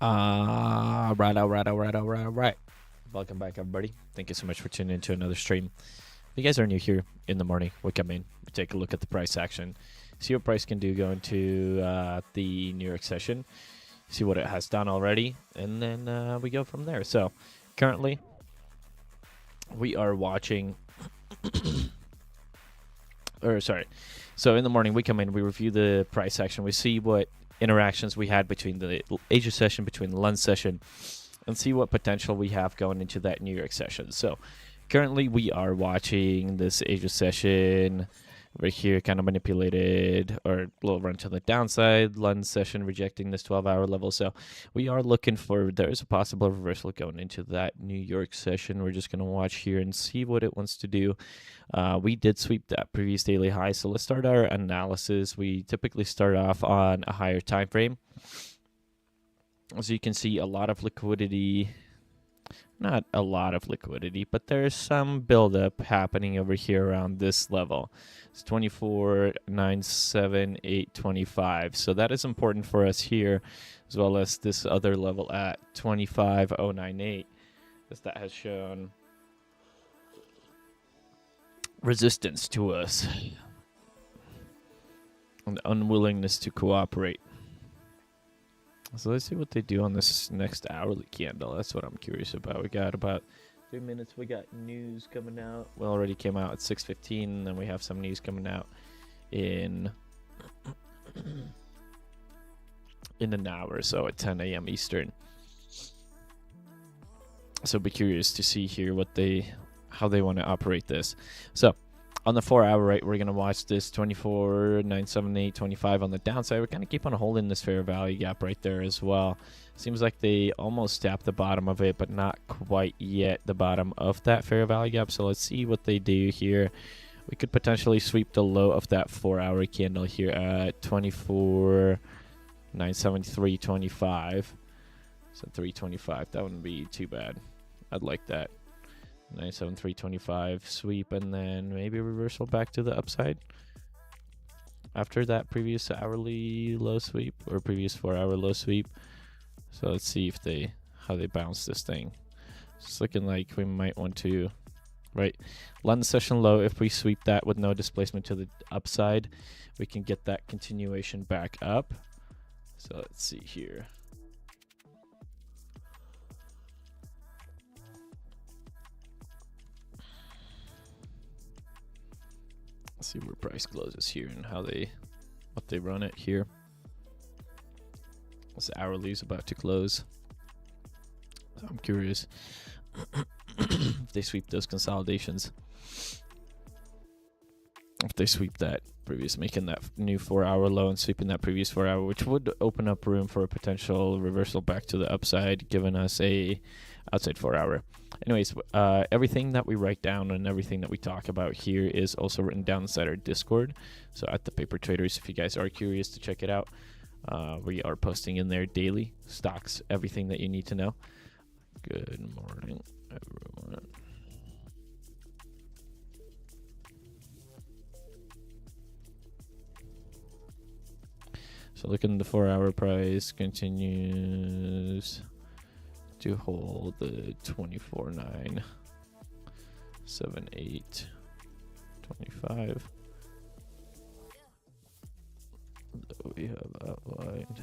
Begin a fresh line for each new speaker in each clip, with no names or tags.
Right. Welcome back, everybody. Thank you so much for tuning into another stream. If you guys are new here in the morning, we come in, we take a look at the price action, see what price can do going to the New York session, see what it has done already, and then we go from there. So currently, we are watching, so in the morning, we come in, we review the price action, we see what interactions we had between the Asia session, between the London session, and see what potential we have going into that New York session. So currently we are watching this Asia session right here, kind of manipulated or a little run to the downside. London session rejecting this 12-hour level. So we are looking for, there's a possible reversal going into that New York session. We're just going to watch here and see what it wants to do. We did sweep that previous daily high. So let's start our analysis. We typically start off on a higher time frame. As you can see, a lot of liquidity. Not a lot of liquidity, but there's some buildup happening over here around this level. It's 24,978.25. So that is important for us here, as well as this other level at 25,098, as that has shown resistance to us, an unwillingness to cooperate. So let's see what they do on this next hourly candle. That's what I'm curious about. We got about 3 minutes. We got news coming out. Well, already came out at 6:15, and then we have some news coming out in an hour or so at 10 a.m. Eastern. So be curious to see here how they want to operate this. So on the 4-hour, right, we're going to watch this 24,978.25 on the downside. We're going to keep on holding this fair value gap right there as well. Seems like they almost tapped the bottom of it, but not quite yet the bottom of that fair value gap. So let's see what they do here. We could potentially sweep the low of that 4-hour candle here at 24,973.25. So 325, that wouldn't be too bad. I'd like that. 973.25 sweep, and then maybe reversal back to the upside after that previous hourly low sweep or previous 4-hour low sweep. So let's see how they bounce this thing. It's looking like we might want to, right, London session low. If we sweep that with no displacement to the upside, we can get that continuation back up. So let's see here. See where price closes here and what they run it here. This hourly is about to close. So I'm curious if they sweep those consolidations. If they sweep that previous, making that new 4-hour low and sweeping that previous 4-hour, which would open up room for a potential reversal back to the upside, giving us a outside 4-hour. Anyways, everything that we write down and everything that we talk about here is also written down inside our Discord. So at the Paper Traders, if you guys are curious to check it out, we are posting in there daily stocks, everything that you need to know. Good morning, everyone. So looking at the 4-hour price continues to hold the 24,978.25 that we have outlined.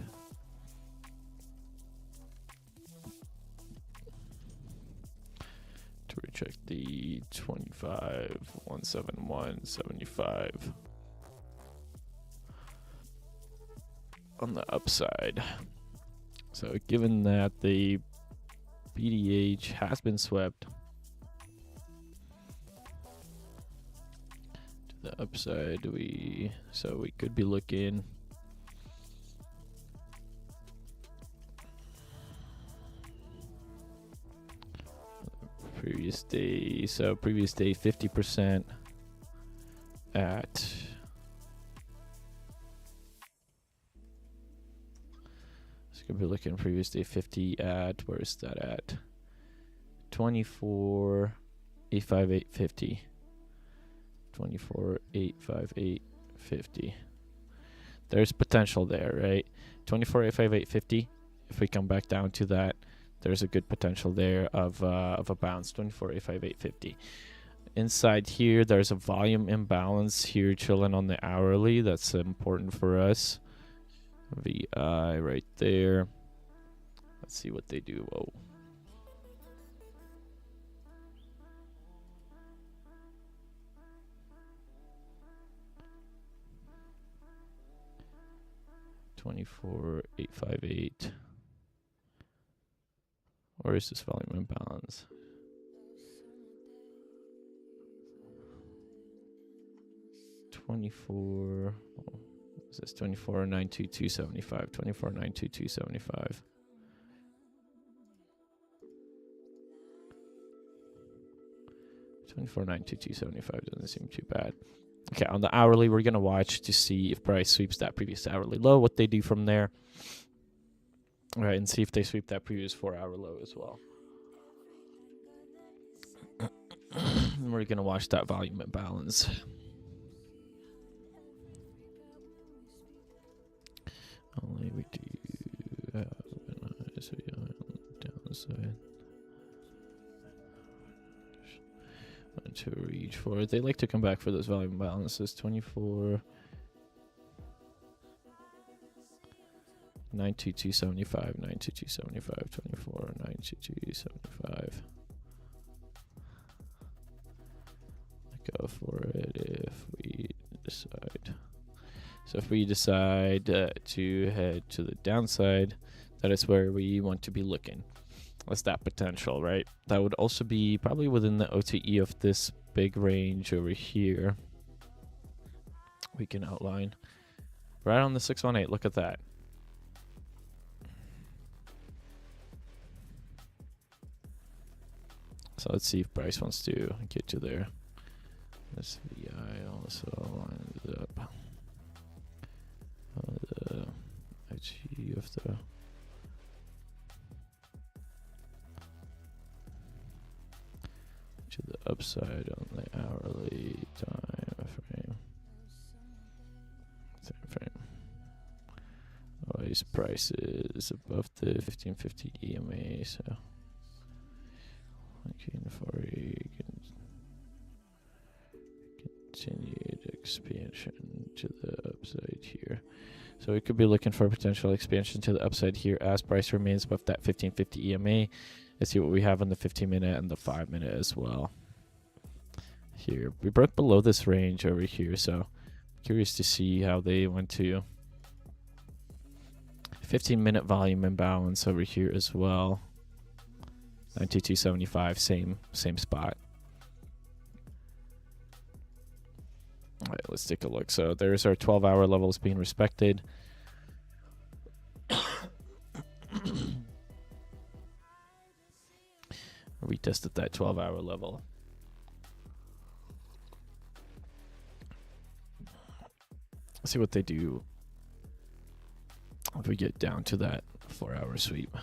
To reject the 25,171.75 on the upside. So given that the BDH has been swept to the upside, we could be looking previous day. So previous day 50% at could be looking previous day 50 at, where is that at? 24,858.50. 24,858.50. There's potential there, right? 24,858.50. if we come back down to that, there's a good potential there of a bounce, 24.85850. Inside here, there's a volume imbalance here chilling on the hourly. That's important for us. VI right there. Let's see what they do. Whoa. $24.858. Where is this volume imbalance? What is this? 24.92275. 24.92275. $24.92275 doesn't seem too bad. Okay, on the hourly, we're gonna watch to see if price sweeps that previous hourly low, what they do from there. All right, and see if they sweep that previous 4-hour low as well. And we're gonna watch that volume imbalance. Only we do have an ISO on the downside. To reach for it. They like to come back for those volume balances. 24. 92275, 92275, 24, 92275. Go for it if we decide. So if we decide to head to the downside, that is where we want to be looking. That's that potential, right? That would also be probably within the OTE of this big range over here. We can outline right on the 618. Look at that. So let's see if Bryce wants to get to there. This VI also lines up. The IG of the to the upside on the hourly time frame. Always prices above the 1550 EMA, so looking for continued expansion to the upside here. So we could be looking for a potential expansion to the upside here as price remains above that 1550 EMA. Let's see what we have on the 15-minute and the 5-minute as well. Here, we broke below this range over here, so curious to see how they went to 15-minute volume imbalance over here as well. 92.75, same spot. All right, let's take a look. So there's our 12-hour levels being respected. We tested that 12-hour level. Let's see what they do if we get down to that 4-hour sweep.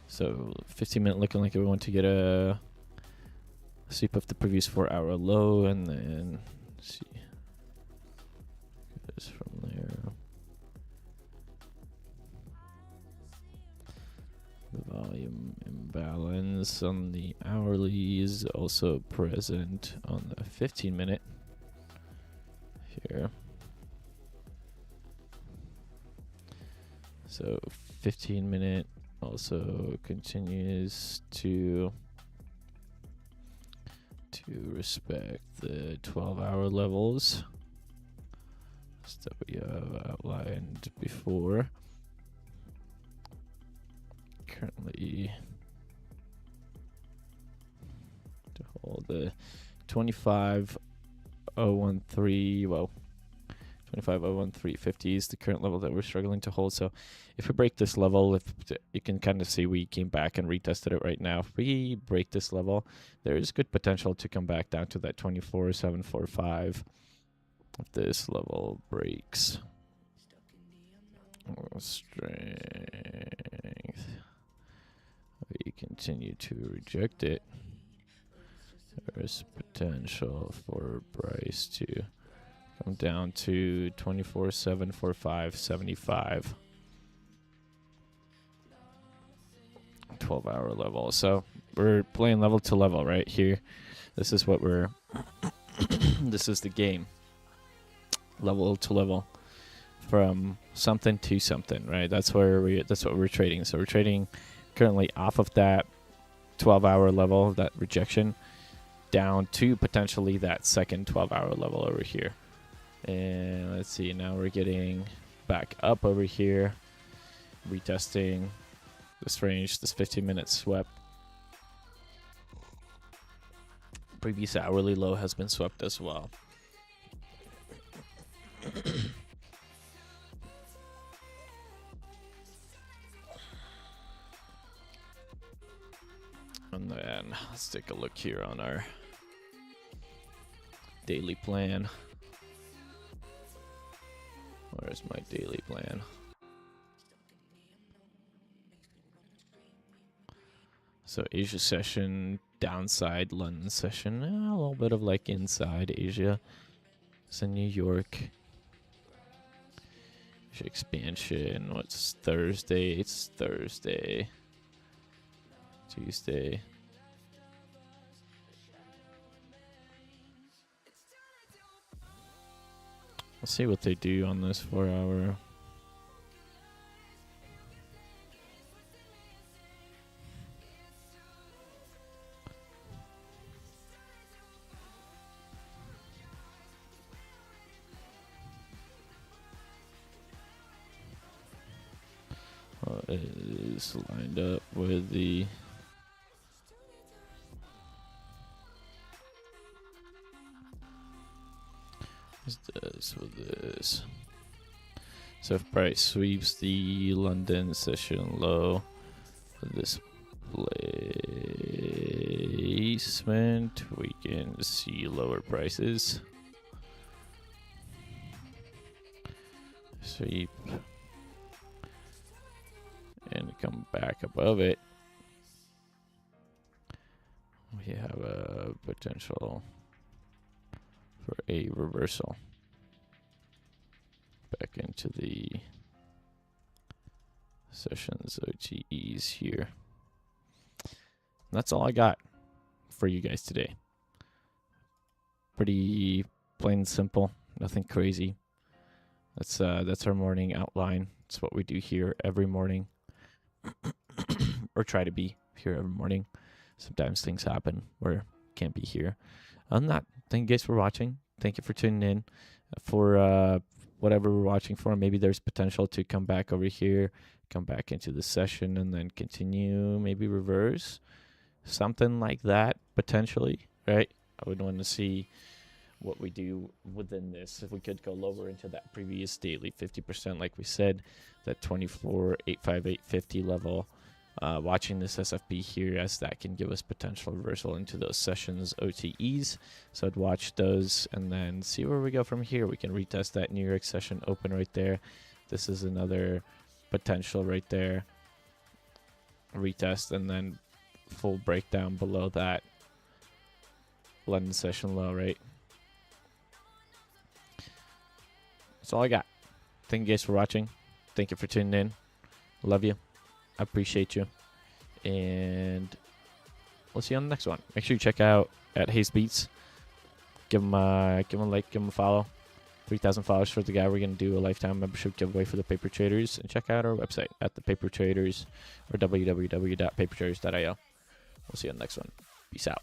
So 15-minute looking like we want to get a sweep of the previous 4-hour low, and then see goes from there. The volume imbalance on the hourly is also present on the 15-minute here. So 15-minute also continues to respect the 12-hour levels that we have outlined before. Currently to hold the 25.013, well, 25.01350 is the current level that we're struggling to hold. So if we break this level, if you can kind of see we came back and retested it right now. If we break this level, there is good potential to come back down to that 24.745 if this level breaks. Strength. continue to reject it, there's potential for price to come down to 24,745.75. 12-hour level. So we're playing level to level right here. This is what we're this is the game. Level to level, from something to something, right? That's what we're trading. So we're trading currently off of that 12-hour level, that rejection, down to potentially that second 12-hour level over here. And let's see, now we're getting back up over here, retesting this range, this 15-minute swept. Previous hourly low has been swept as well. And then let's take a look here on our daily plan. Where's my daily plan? So Asia session, downside, London session, a little bit of like inside Asia. So New York. Asia expansion, what's Thursday? It's Thursday. Tuesday. Let's see what they do on this 4-hour. It is lined up with the this with this. So if price sweeps the London session low with this placement, we can see lower prices. Sweep and come back above it. We have a potential for a reversal back into the sessions OTEs here. That's all I got for you guys today. Pretty plain and simple, nothing crazy. That's our morning outline. It's what we do here every morning. Or try to be here every morning. Sometimes things happen where can't be here. Other than that, thank you guys for watching. Thank you for tuning in for whatever we're watching for. Maybe there's potential to come back over here, come back into the session, and then continue, maybe reverse. Something like that, potentially, right? I would want to see what we do within this. If we could go lower into that previous daily 50%, like we said, that 24,858.50 level. Watching this SFP here, as that can give us potential reversal into those sessions OTEs. So I'd watch those and then see where we go from here. We can retest that New York session open right there. This is another potential right there. Retest and then full breakdown below that London session low, right? That's all I got. Thank you guys for watching. Thank you for tuning in. Love you. I appreciate you. And we'll see you on the next one. Make sure you check out at Hayes Beats. Give him a like, give him a follow. 3,000 followers for the guy. We're going to do a lifetime membership giveaway for the Paper Traders. And check out our website at the Paper Traders or www.papertraders.io. We'll see you on the next one. Peace out.